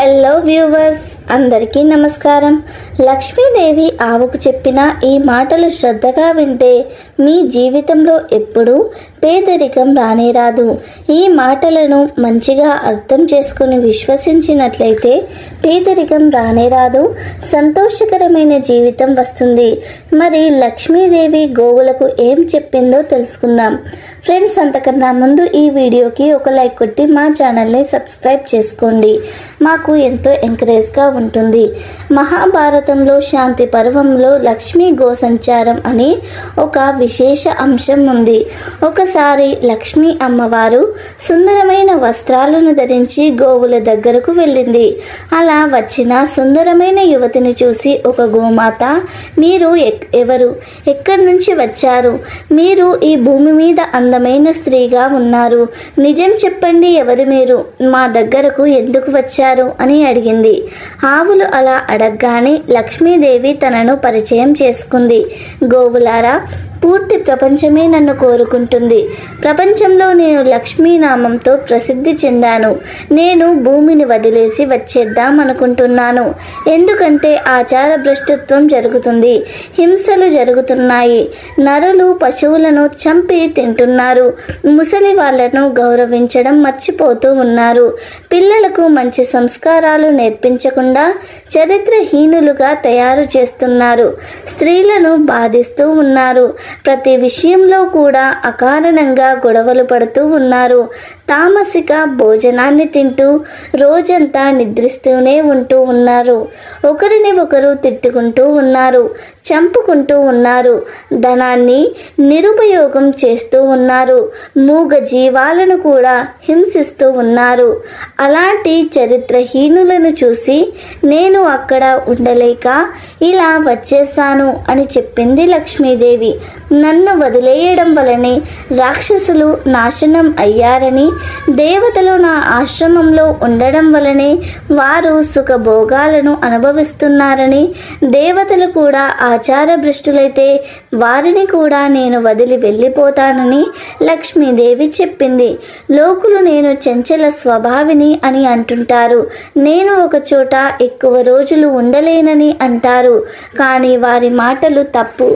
Hello viewers, అందరికీ నమస్కారం. లక్ష్మీదేవి ఆవుకు చెప్పిన ఈ మాటలు శ్రద్ధగా వింటే మీ జీవితంలో ఎప్పుడూ పేదరికం రానేరాదు. ఈ మాటలను మంచిగా అర్థం చేసుకుని విశ్వసించినట్లయితే పేదరికం రానేరాదు, సంతోషకరమైన జీవితం వస్తుంది. మరి లక్ష్మీదేవి గోవులకు ఏం చెప్పిందో తెలుసుకుందాం. ఫ్రెండ్స్, అంతకన్నా ముందు ఈ వీడియోకి ఒక లైక్ కొట్టి మా ఛానల్ని సబ్స్క్రైబ్ చేసుకోండి. మాకు ఎంతో ఎంకరేజ్గా ఉంటుంది. మహాభారతంలో శాంతి పర్వంలో లక్ష్మీ గో సంచారం అని ఒక విశేష అంశం ఉంది. ఒకసారి లక్ష్మీ అమ్మవారు సుందరమైన వస్త్రాలను ధరించి గోవుల దగ్గరకు వెళ్ళింది. అలా వచ్చిన సుందరమైన యువతిని చూసి ఒక గోమాత, మీరు ఎవరు, ఎక్కడి నుంచి వచ్చారు, మీరు ఈ భూమి మీద అందమైన స్త్రీగా ఉన్నారు, నిజం చెప్పండి, ఎవరు మీరు, మా దగ్గరకు ఎందుకు వచ్చారు అని అడిగింది. ఆవులు అలా అడగగానే లక్ష్మీదేవి తనను పరిచయం చేసుకుంది. గోవులారా, పూర్తి ప్రపంచమే నన్ను కోరుకుంటుంది. ప్రపంచంలో నేను లక్ష్మీ నామంతో ప్రసిద్ధి చెందాను. నేను భూమిని వదిలేసి వచ్చేద్దాం అనుకుంటున్నాను. ఎందుకంటే ఆచార భ్రష్టత్వం జరుగుతుంది, హింసలు జరుగుతున్నాయి, నరులు పశువులను చంపి తింటున్నారు, ముసలి వాళ్లను గౌరవించడం మర్చిపోతూ ఉన్నారు, పిల్లలకు మంచి సంస్కారాలు నేర్పించకుండా చరిత్రహీనులుగా తయారు చేస్తున్నారు, స్త్రీలను బాధిస్తూ ఉన్నారు, ప్రతి విషయంలో కూడా అకారణంగా గొడవలు పడుతూ ఉన్నారు, తామసిక భోజనాన్ని తింటూ రోజంతా నిద్రిస్తూనే ఉంటూ ఉన్నారు, ఒకరిని ఒకరు తిట్టుకుంటూ ఉన్నారు, చంపుకుంటూ ఉన్నారు, ధనాన్ని నిరుపయోగం చేస్తూ ఉన్నారు, మూగ జీవాలను కూడా హింసిస్తూ ఉన్నారు. అలాంటి చరిత్రహీనులను చూసి నేను అక్కడ ఉండలేక ఇలా వచ్చేసాను అని చెప్పింది లక్ష్మీదేవి. నన్ను వదిలేయడం వలనే రాక్షసులు నాశనం అయ్యారని, దేవతలు నా ఆశ్రమంలో ఉండడం వలనే వారు సుఖభోగాలను అనుభవిస్తున్నారని, దేవతలు కూడా ఆచార భ్రష్టులైతే వారిని కూడా నేను వదిలి వెళ్ళిపోతానని లక్ష్మీదేవి చెప్పింది. లోకులు నేను చంచల స్వభావిని అని అంటుంటారు, నేను ఒక చోట ఎక్కువ రోజులు ఉండలేనని అంటారు, కానీ వారి మాటలు తప్పు.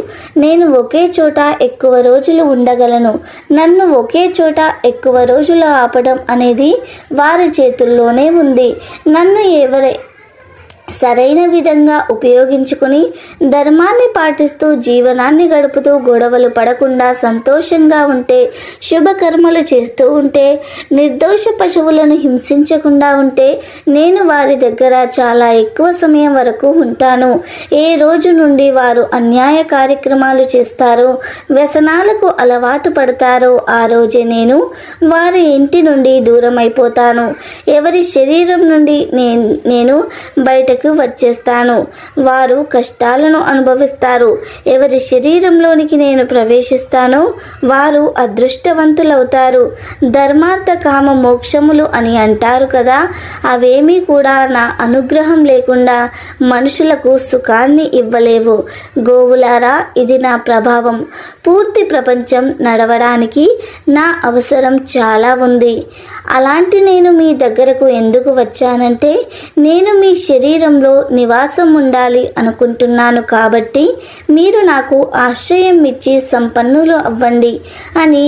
నేను ఒకే చోట ఎక్కువ రోజులు ఉండగలను. నన్ను ఒకే చోట ఎక్కువ రోజులు ఆపడం అనేది వారి చేతుల్లోనే ఉంది. నన్ను సరైన విధంగా ఉపయోగించుకుని ధర్మాన్ని పాటిస్తూ జీవనాన్ని గడుపుతూ గొడవలు పడకుండా సంతోషంగా ఉంటే, శుభకర్మలు చేస్తూ ఉంటే, నిర్దోష పశువులను హింసించకుండా ఉంటే నేను వారి దగ్గర చాలా ఎక్కువ సమయం వరకు ఉంటాను. ఏ రోజు నుండి వారు అన్యాయ కార్యక్రమాలు చేస్తారో, వ్యసనాలకు అలవాటు పడతారో ఆ రోజే నేను వారి ఇంటి నుండి దూరం అయిపోతాను. ఎవరి శరీరం నుండి నేను బయటకు వచ్చేస్తాను. వారు కష్టాలను అనుభవిస్తారు. ఎవరి శరీరంలోనికి నేను ప్రవేశిస్తానో వారు అదృష్టవంతులవుతారు. ధర్మార్థ కామ మోక్షములు అని అంటారు కదా, అవేమీ కూడా నా అనుగ్రహం లేకుండా మనుషులకు సుఖాన్ని ఇవ్వలేవు. గోవులారా, ఇది నా ప్రభావం. పూర్తి ప్రపంచం నడవడానికి నా అవసరం చాలా ఉంది. అలాంటి నేను మీ దగ్గరకు ఎందుకు వచ్చానంటే, నేను మీ శరీరంలో నివాసం ఉండాలి అనుకుంటున్నాను కాబట్టి మీరు నాకు ఆశ్రయం ఇచ్చి సంపన్నులు అవ్వండి అని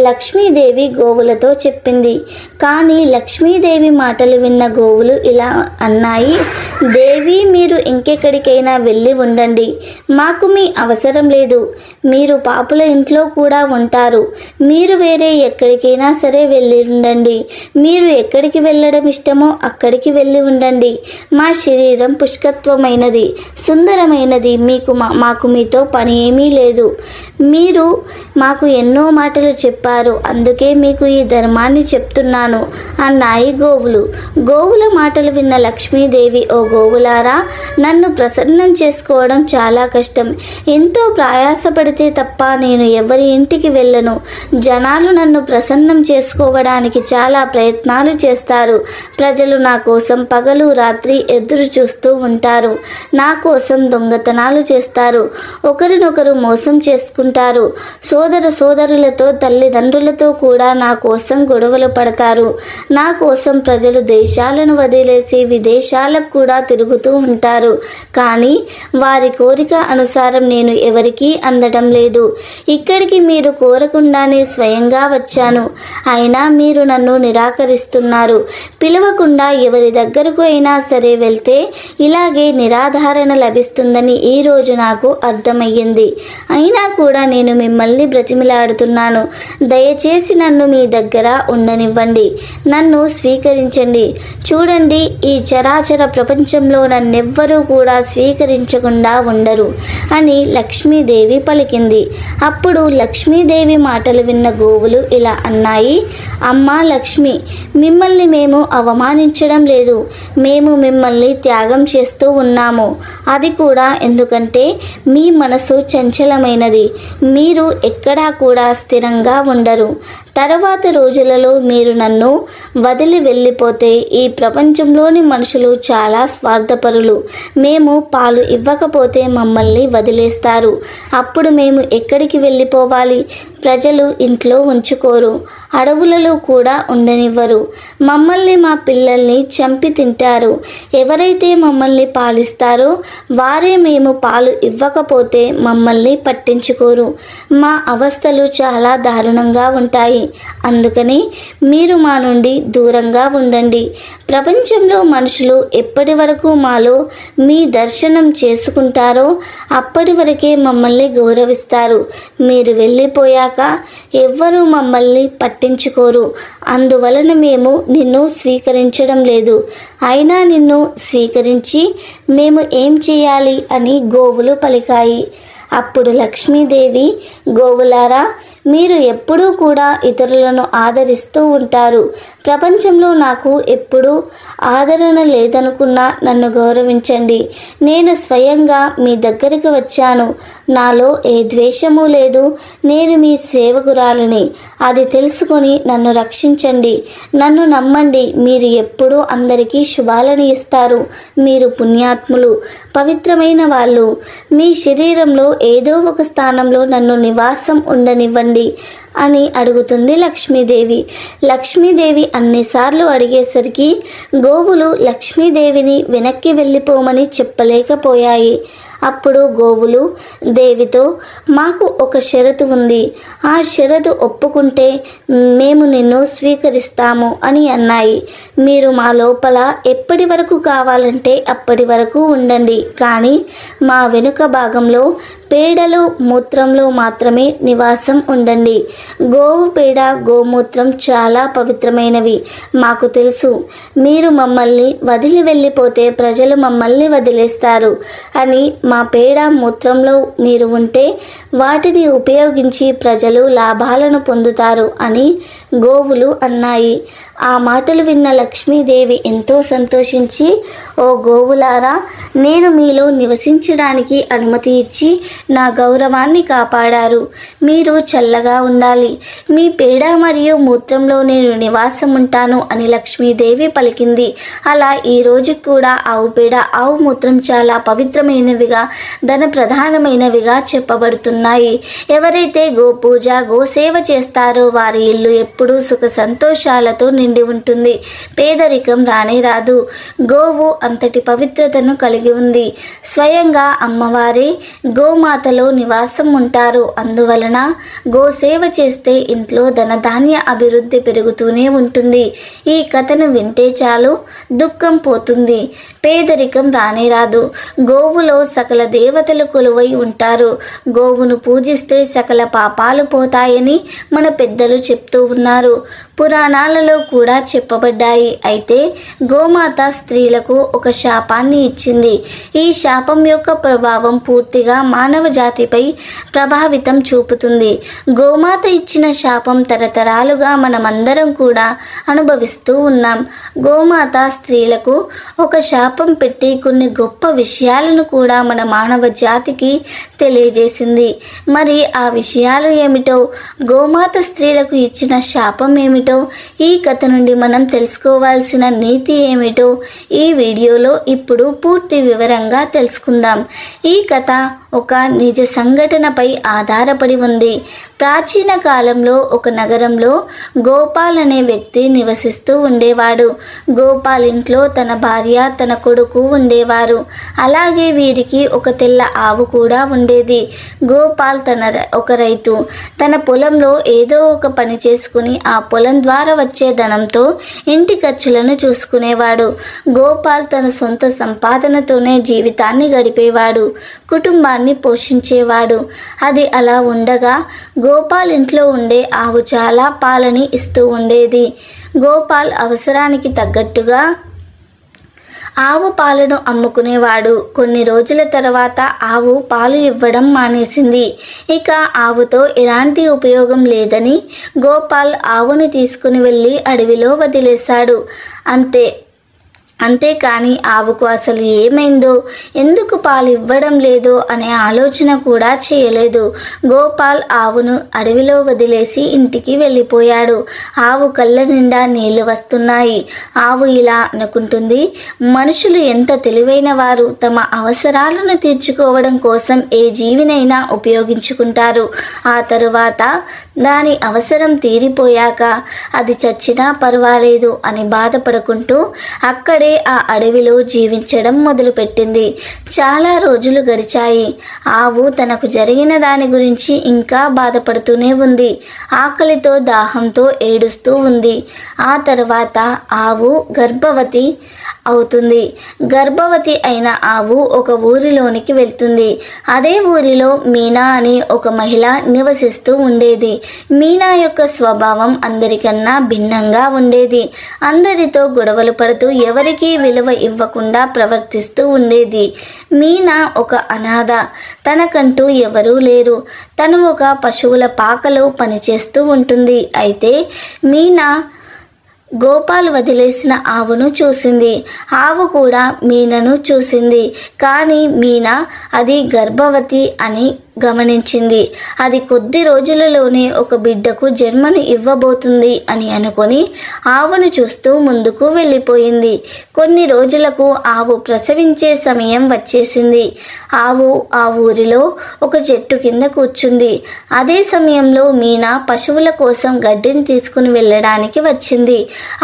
లక్ష్మీదేవి గోవులతో చెప్పింది. కానీ లక్ష్మీదేవి మాటలు విన్న గోవులు ఇలా అన్నాయి, దేవి, మీరు ఇంకెక్కడికైనా వెళ్ళి ఉండండి, మాకు మీ అవసరం లేదు. మీరు పాపుల ఇంట్లో కూడా ఉంటారు. మీరు వేరే ఎక్కడికైనా సరే వెళ్ళి ఉండండి. మీరు ఎక్కడికి వెళ్ళడం ఇష్టమో అక్కడికి వెళ్ళి ఉండండి. మా శరీరం పుష్కత్వమైనది, సుందరమైనది. మాకు మీతో పని ఏమీ లేదు. మీరు మాకు ఎన్నో మాటలు చెప్పారు, అందుకే మీకు ఈ ధర్మాన్ని చెప్తున్నాను అన్నాయి గోవులు. గోవుల మాటలు విన్న లక్ష్మీదేవి, ఓ గోవులారా, నన్ను ప్రసన్నం చేసుకోవడం చాలా కష్టం. ఎంతో ప్రయాసపడితే తప్ప నేను ఎవరి ఇంటికి వెళ్ళను. జనాలు నన్ను ప్రసన్నం చేసుకోవడానికి చాలా ప్రయత్నాలు చేస్తారు. ప్రజలు నా కోసం పగలు రాత్రి ఎదురు చూస్తూ ఉంటారు. నా కోసం దొంగతనాలు చేస్తారు, ఒకరినొకరు మోసం చేసుకుంటారు, సోదరులతో తల్లి తల్లిదండ్రులతో కూడా నా కోసం గొడవలు పడతారు. నా కోసం ప్రజలు దేశాలను వదిలేసి విదేశాలకు కూడా తిరుగుతూ ఉంటారు. కానీ వారి కోరిక అనుసారం నేను ఎవరికీ అందడం లేదు. ఇక్కడికి మీరు కోరకుండానే స్వయంగా వచ్చాను. అయినా మీరు నన్ను నిరాకరిస్తున్నారు. పిలవకుండా ఎవరి దగ్గరకు అయినా సరే వెళ్తే ఇలాగే నిరాధారణ లభిస్తుందని ఈరోజు నాకు అర్థమయ్యింది. అయినా కూడా నేను మిమ్మల్ని బ్రతిమిలాడుతున్నాను. దయచేసి నన్ను మీ దగ్గర ఉండనివ్వండి. నన్ను స్వీకరించండి. చూడండి, ఈ చరాచర ప్రపంచంలో నన్నెవ్వరూ కూడా స్వీకరించకుండా ఉండరు అని లక్ష్మీదేవి పలికింది. అప్పుడు లక్ష్మీదేవి మాటలు విన్న గోవులు ఇలా అన్నాయి, అమ్మా లక్ష్మి, మిమ్మల్ని మేము అవమానించడం లేదు. మేము మిమ్మల్ని త్యాగం చేస్తూ ఉన్నాము. అది కూడా ఎందుకంటే మీ మనసు చంచలమైనది. మీరు ఎక్కడా కూడా స్థిరంగా ఉండరు. తర్వాత రోజులలో మీరు నన్ను వదిలి వెళ్ళిపోతే ఈ ప్రపంచంలోని మనుషులు చాలా స్వార్థపరులు. మేము పాలు ఇవ్వకపోతే మమ్మల్ని వదిలేస్తారు. అప్పుడు మేము ఎక్కడికి వెళ్ళిపోవాలి? ప్రజలు ఇంట్లో ఉంచుకోరు, అడవులలో కూడా ఉండనివ్వరు. మమ్మల్ని మా పిల్లల్ని చంపి తింటారు. ఎవరైతే మమ్మల్ని పాలిస్తారో వారే మేము పాలు ఇవ్వకపోతే మమ్మల్ని పట్టించుకోరు. మా అవస్థలు చాలా దారుణంగా ఉంటాయి. అందుకని మీరు మా నుండి దూరంగా ఉండండి. ప్రపంచంలో మనుషులు ఎప్పటి వరకు మాలో మీ దర్శనం చేసుకుంటారో అప్పటి వరకే మమ్మల్ని గౌరవిస్తారు. మీరు వెళ్ళిపోయాక ఎవ్వరూ మమ్మల్ని పట్టించుకోరు. అందువలన మేము నిన్ను స్వీకరించడం లేదు. అయినా నిన్ను స్వీకరించి మేము ఏం చేయాలి అని గోవులు పలికాయి. అప్పుడు లక్ష్మీదేవి, గోవులారా, మీరు ఎప్పుడూ కూడా ఇతరులను ఆదరిస్తూ ఉంటారు. ప్రపంచంలో నాకు ఎప్పుడూ ఆదరణ లేదనుకున్నా నన్ను గౌరవించండి. నేను స్వయంగా మీ దగ్గరికి వచ్చాను. నాలో ఏ ద్వేషము లేదు. నేను మీ సేవకురాలిని. అది తెలుసుకొని నన్ను రక్షించండి. నన్ను నమ్మండి. మీరు ఎప్పుడూ అందరికీ శుభాలను ఇస్తారు. మీరు పుణ్యాత్ములు, పవిత్రమైన వాళ్ళు. మీ శరీరంలో ఏదో ఒక స్థానంలో నన్ను నివాసం ఉండనివ్వండి అని అడుగుతుంది లక్ష్మీదేవి. లక్ష్మీదేవి అన్నిసార్లు అడిగేసరికి గోవులు లక్ష్మీదేవిని వెనక్కి వెళ్ళిపోమని చెప్పలేకపోయాయి. అప్పుడు గోవులు దేవితో, మాకు ఒక షరతు ఉంది. ఆ షరతు ఒప్పుకుంటే మేము నిన్ను స్వీకరిస్తాము అని అన్నాయి. మీరు మా లోపల ఎప్పటి వరకు కావాలంటే అప్పటి వరకు ఉండండి. కానీ మా వెనుక భాగంలో పేడలో మూత్రంలో మాత్రమే నివాసం ఉండండి. గోవు పేడ గోమూత్రం చాలా పవిత్రమైనవి. మాకు తెలుసు. మీరు మమ్మల్ని వదిలి వెళ్ళిపోతే ప్రజలు మమ్మల్ని వదిలేస్తారు అని మా పేడ మూత్రంలో మీరు ఉంటే వాటిని ఉపయోగించి ప్రజలు లాభాలను పొందుతారు అని గోవులు అన్నాయి. ఆ మాటలు విన్న లక్ష్మీదేవి ఎంతో సంతోషించి, ఓ గోవులారా, నేను మీలో నివసించడానికి అనుమతి ఇచ్చి నా గౌరవాన్ని కాపాడారు. మీరు చల్లగా ఉండాలి. మీ పేడ మరియు మూత్రంలో నేను నివాసం ఉంటాను అని లక్ష్మీదేవి పలికింది. అలా ఈ రోజు కూడా ఆవు పేడ ఆవు మూత్రం చాలా పవిత్రమైనవిగా ధన ప్రధానమైనవిగా చెప్పబడుతున్నాయి. ఎవరైతే గోపూజ గోసేవ చేస్తారో వారి ఇల్లు ఎప్పుడూ సుఖ సంతోషాలతో నిండి ఉంటుంది. పేదరికం రానే రాదు. గోవు అంతటి పవిత్రతను కలిగి ఉంది. స్వయంగా అమ్మవారే గోమాతలో నివాసం ఉంటారు. అందువలన గోసేవ చేస్తే ఇంట్లో ధనధాన్య అభివృద్ధి పెరుగుతూనే ఉంటుంది. ఈ కథను వింటే చాలు, దుఃఖం పోతుంది, పేదరికం రానే రాదు. గోవులో సకల దేవతలు కొలువై ఉంటారు. గోవును పూజిస్తే సకల పాపాలు పోతాయని మన పెద్దలు చెప్తూ ఉన్నారు. పురాణాలలో కూడా చెప్పబడ్డాయి. అయితే గోమాత స్త్రీలకు ఒక శాపాన్ని ఇచ్చింది. ఈ శాపం యొక్క ప్రభావం పూర్తిగా మానవ జాతిపై ప్రభావితం చూపుతుంది. గోమాత ఇచ్చిన శాపం తరతరాలుగా మనమందరం కూడా అనుభవిస్తూ ఉన్నాం. గోమాత స్త్రీలకు ఒక శాపం పెట్టి కొన్ని గొప్ప విషయాలను కూడా మన మానవ జాతికి తెలియజేసింది. మరి ఆ విషయాలు ఏమిటో, గోమాత స్త్రీలకు ఇచ్చిన శాపం ఏమిటో, ఈ కథ నుండి మనం తెలుసుకోవాల్సిన నీతి ఏమిటో ఈ వీడియోలో ఇప్పుడు పూర్తి వివరంగా తెలుసుకుందాం. ఈ కథ ఒక నిజ సంఘటనపై ఆధారపడి ఉంది. ప్రాచీన కాలంలో ఒక నగరంలో గోపాల్ అనే వ్యక్తి నివసిస్తూ ఉండేవాడు. గోపాల్ ఇంట్లో తన భార్య, తన కొడుకు ఉండేవారు. అలాగే వీరికి ఒక తెల్ల ఆవు కూడా ఉండేది. గోపాల్ ఒక రైతు. తన పొలంలో ఏదో ఒక పని చేసుకుని ఆ పొలం ద్వారా వచ్చే ధనంతో ఇంటి ఖర్చులను చూసుకునేవాడు. గోపాల్ తన సొంత సంపాదనతోనే జీవితాన్ని గడిపేవాడు, కుటుంబాన్ని పోషించేవాడు. అది అలా ఉండగా గోపాల్ ఇంట్లో ఉండే ఆవు చాలా పాలని ఇస్తూ ఉండేది. గోపాల్ అవసరానికి తగ్గట్టుగా ఆవు పాలను అమ్ముకునేవాడు. కొన్ని రోజుల తర్వాత ఆవు పాలు ఇవ్వడం మానేసింది. ఇక ఆవుతో ఎలాంటి ఉపయోగం లేదని గోపాల్ ఆవుని తీసుకుని వెళ్ళి అడవిలో వదిలేశాడు. అంతేకాని ఆవుకు అసలు ఏమైందో, ఎందుకు పాలు ఇవ్వడం లేదో అనే ఆలోచన కూడా చేయలేదు. గోపాల్ ఆవును అడవిలో వదిలేసి ఇంటికి వెళ్ళిపోయాడు. ఆవు కళ్ళ నిండా నీళ్లు వస్తున్నాయి. ఆవు ఇలా అనుకుంటుంది, మనుషులు ఎంత తెలివైన వారు, తమ అవసరాలను తీర్చుకోవడం కోసం ఏ జీవినైనా ఉపయోగించుకుంటారు. ఆ తరువాత దాని అవసరం తీరిపోయాక అది చచ్చినా పర్వాలేదు అని బాధపడుకుంటూ అక్కడే ఆ అడవిలో జీవించడం మొదలుపెట్టింది. చాలా రోజులు గడిచాయి. ఆవు తనకు జరిగిన దాని గురించి ఇంకా బాధపడుతూనే ఉంది. ఆకలితో, దాహంతో ఏడుస్తూ ఉంది. ఆ తర్వాత ఆవు గర్భవతి అవుతుంది. గర్భవతి అయిన ఆవు ఒక ఊరిలోనికి వెళ్తుంది. అదే ఊరిలో మీనా అని ఒక మహిళ నివసిస్తూ ఉండేది. మీనా యొక్క స్వభావం అందరికన్నా భిన్నంగా ఉండేది. అందరితో గొడవలు పడుతూ ఎవరికీ విలువ ఇవ్వకుండా ప్రవర్తిస్తూ ఉండేది. మీనా ఒక అనాథ. తనకంటూ ఎవరూ లేరు. తను ఒక పశువుల పాకలో పనిచేస్తూ ఉంటుంది. అయితే మీనా గోపాల్ వదిలేసిన ఆవును చూసింది. ఆవు కూడా మీనాను చూసింది. కానీ మీనా అది గర్భవతి అని గమనించింది. అది కొద్ది రోజులలోనే ఒక బిడ్డకు జన్మను ఇవ్వబోతుంది అని అనుకొని ఆవును చూస్తూ ముందుకు వెళ్ళిపోయింది. కొన్ని రోజులకు ఆవు ప్రసవించే సమయం వచ్చేసింది. ఆవు ఆ ఊరిలో ఒక చెట్టు కింద కూర్చుంది. అదే సమయంలో మీనా పశువుల కోసం గడ్డిని తీసుకుని వెళ్ళడానికి వచ్చింది.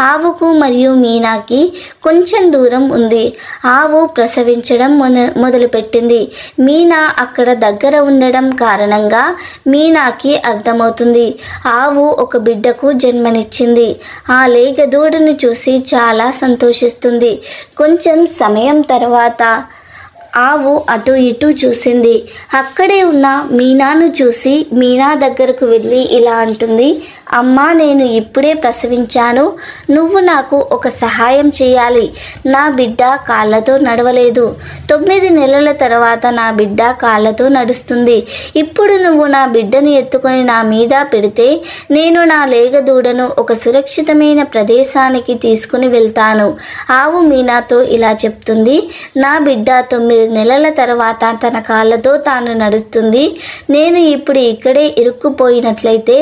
ఆవుకు మరియు మీనాకి కొంచెం దూరం ఉంది. ఆవు ప్రసవించడం మొదలుపెట్టింది. మీనా అక్కడ దగ్గర ఉండడం కారణంగా మీనాకి అర్థమవుతుంది, ఆవు ఒక బిడ్డకు జన్మనిచ్చింది. ఆ లేగ దూడను చూసి చాలా సంతోషిస్తుంది. కొంచెం సమయం తర్వాత ఆవు అటు ఇటు చూసింది. అక్కడే ఉన్న మీనాను చూసి మీనా దగ్గరకు వెళ్ళి ఇలా అంటుంది, అమ్మా, నేను ఇప్పుడే ప్రసవించాను. నువ్వు నాకు ఒక సహాయం చేయాలి. నా బిడ్డ కాళ్ళతో నడవలేదు. 9 నెలల తర్వాత నా బిడ్డ కాళ్ళతో నడుస్తుంది. ఇప్పుడు నువ్వు నా బిడ్డను ఎత్తుకొని నా మీద పెడితే నేను నా లేగ దూడను ఒక సురక్షితమైన ప్రదేశానికి తీసుకుని వెళ్తాను. ఆవు మీనాతో ఇలా చెప్తుంది, నా బిడ్డ 9 నెలల తర్వాత తన కాళ్ళతో తాను నడుస్తుంది. నేను ఇప్పుడు ఇక్కడే ఇరుక్కుపోయినట్లయితే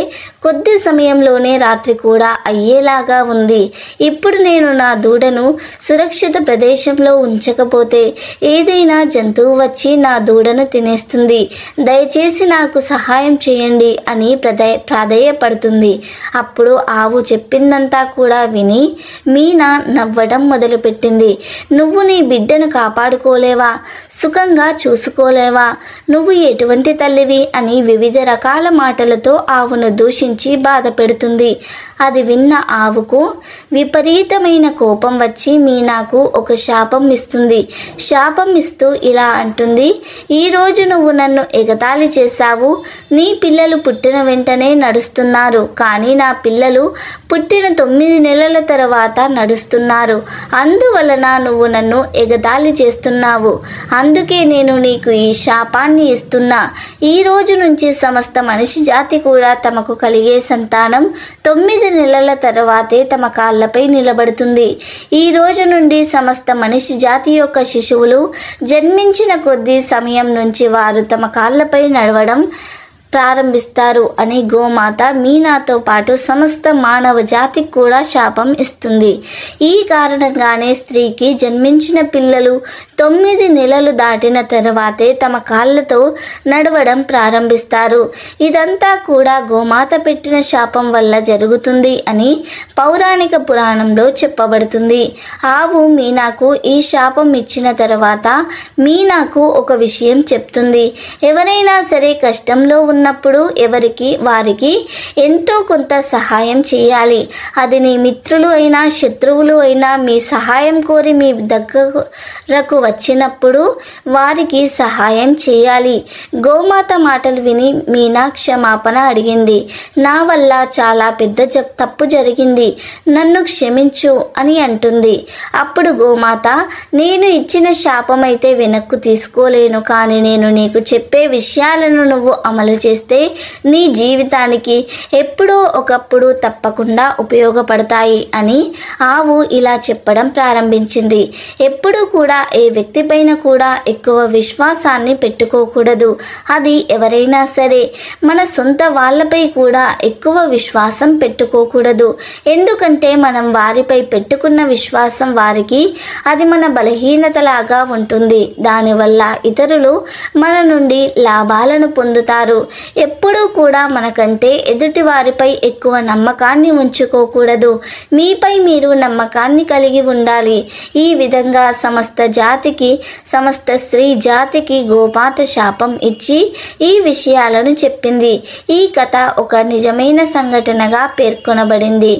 కొద్ది సమయంలోనే రాత్రి కూడా అయ్యేలాగా ఉంది. ఇప్పుడు నేను నా దూడను సురక్షిత ప్రదేశంలో ఉంచకపోతే ఏదైనా జంతువు వచ్చి నా దూడను తినేస్తుంది. దయచేసి నాకు సహాయం చేయండి అని ప్రాధేయపడుతుంది. అప్పుడు ఆవు చెప్పిందంతా కూడా విని మీనా నవ్వడం మొదలుపెట్టింది. నువ్వు నీ బిడ్డను కాపాడుకోలేవా? సుఖంగా చూసుకోలేవా? నువ్వు ఎటువంటి తల్లివి అని వివిధ రకాల మాటలతో ఆవును దూషించి బాధ పెడుతుంది. అది విన్న ఆవుకు విపరీతమైన కోపం వచ్చి మీనాకు ఒక శాపం ఇస్తుంది. శాపం ఇస్తూ ఇలా అంటుంది, ఈరోజు నువ్వు నన్ను ఎగతాళి చేశావు. నీ పిల్లలు పుట్టిన వెంటనే నడుస్తున్నారు, కానీ నా పిల్లలు పుట్టిన 9 నెలల తర్వాత నడుస్తున్నారు. అందువలన నువ్వు నన్ను ఎగతాళి చేస్తున్నావు. అందుకే నేను నీకు ఈ శాపాన్ని ఇస్తున్నా. ఈ రోజు నుంచి సమస్త మనిషి జాతి కూడా తమకు కలిగే సంతానం 9 నెలల తర్వాతే తమ కాళ్ళపై నిలబడుతుంది. ఈ రోజు నుండి సమస్త మనిషి జాతి యొక్క శిశువులు జన్మించిన కొద్ది సమయం నుంచి వారు తమ కాళ్ళపై నడవడం ప్రారంభిస్తారు అని గోమాత మీనాతో పాటు సమస్త మానవ జాతికి కూడా శాపం ఇస్తుంది. ఈ కారణంగానే స్త్రీకి జన్మించిన పిల్లలు 9 నెలలు దాటిన తర్వాతే తమ కాళ్ళతో నడవడం ప్రారంభిస్తారు. ఇదంతా కూడా గోమాత పెట్టిన శాపం వల్ల జరుగుతుంది అని పౌరాణిక పురాణంలో చెప్పబడుతుంది. ఆవు మీనాకు ఈ శాపం ఇచ్చిన తర్వాత మీనాకు ఒక విషయం చెప్తుంది. ఎవరైనా సరే కష్టంలో ఉన్నప్పుడు వారికి ఎంతో కొంత సహాయం చేయాలి. అది నీ మిత్రులు అయినా శత్రువులు అయినా మీ సహాయం కోరి మీ దగ్గరకు వచ్చినప్పుడు వారికి సహాయం చేయాలి. గోమాత మాటలు విని మీనా క్షమాపణ అడిగింది. నా వల్ల చాలా పెద్ద తప్పు జరిగింది, నన్ను క్షమించు అని అంటుంది. అప్పుడు గోమాత, నేను ఇచ్చిన శాపం అయితే వెనక్కు తీసుకోలేను, కానీ నేను నీకు చెప్పే విషయాలను నువ్వు అమలు చేస్తే నీ జీవితానికి ఎప్పుడో ఒకప్పుడు తప్పకుండా ఉపయోగపడతాయి అని ఆవు ఇలా చెప్పడం ప్రారంభించింది. ఎప్పుడూ కూడా ఏ వ్యక్తిపైన కూడా ఎక్కువ విశ్వాసాన్ని పెట్టుకోకూడదు. అది ఎవరైనా సరే. మన సొంత వాళ్ళపై కూడా ఎక్కువ విశ్వాసం పెట్టుకోకూడదు. ఎందుకంటే మనం వారిపై పెట్టుకున్న విశ్వాసం వారికి అది మన బలహీనతలాగా ఉంటుంది. దానివల్ల ఇతరులు మన నుండి లాభాలను పొందుతారు. ఎప్పుడూ కూడా మనకంటే ఎదుటి వారిపై ఎక్కువ నమ్మకాన్ని ఉంచుకోకూడదు. మీపై మీరు నమ్మకాన్ని కలిగి ఉండాలి. ఈ విధంగా సమస్త స్త్రీ జాతికి గోమాత శాపం ఇచ్చి ఈ విషయాలను చెప్పింది. ఈ కథ ఒక నిజమైన సంఘటనగా పేర్కొనబడింది.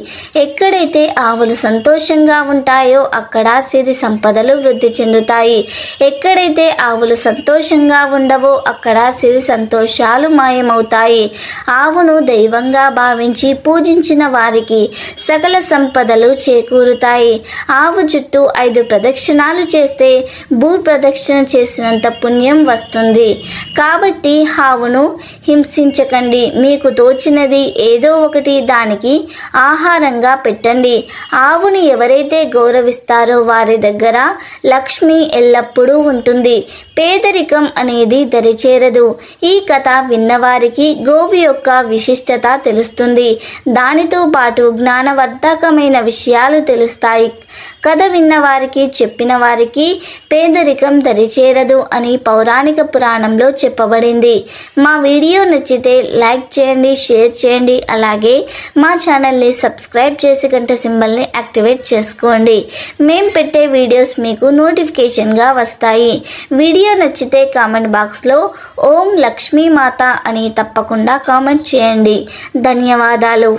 ఎక్కడైతే ఆవులు సంతోషంగా ఉంటాయో అక్కడ సిరి సంపదలు వృద్ధి చెందుతాయి. ఎక్కడైతే ఆవులు సంతోషంగా ఉండవో అక్కడ సిరి సంతోషాలు మాయమవుతాయి. ఆవును దైవంగా భావించి పూజించిన వారికి సకల సంపదలు చేకూరుతాయి. ఆవు చుట్టూ 5 ప్రదక్షిణాలు చేస్తే భూ ప్రదక్షిణ చేసినంత పుణ్యం వస్తుంది. కాబట్టి ఆవును హింసించకండి. మీకు తోచినది ఏదో ఒకటి దానికి ఆహారంగా పెట్టండి. ఆవుని ఎవరైతే గౌరవిస్తారో వారి దగ్గర లక్ష్మి ఎల్లప్పుడూ ఉంటుంది. పేదరికం అనేది దరిచేరదు. ఈ కథ విన్నవారికి గోవు యొక్క విశిష్టత తెలుస్తుంది. దానితో పాటు జ్ఞానవర్ధకమైన విషయాలు తెలుస్తాయి. కథ విన్నవారికి చెప్పిన వారికి పేదరికం దరిచేరదు అని పౌరాణిక పురాణంలో చెప్పబడింది. మా వీడియో నచ్చితే లైక్ చేయండి, షేర్ చేయండి. అలాగే మా ఛానల్ని సబ్స్క్రైబ్ చేసి గంట సింబల్ని యాక్టివేట్ చేసుకోండి. మేము పెట్టే వీడియోస్ మీకు నోటిఫికేషన్గా వస్తాయి. వీడియో నచ్చితే కామెంట్ బాక్స్లో ఓం లక్ష్మీ మాత అని తప్పకుండా కామెంట్ చేయండి. ధన్యవాదాలు.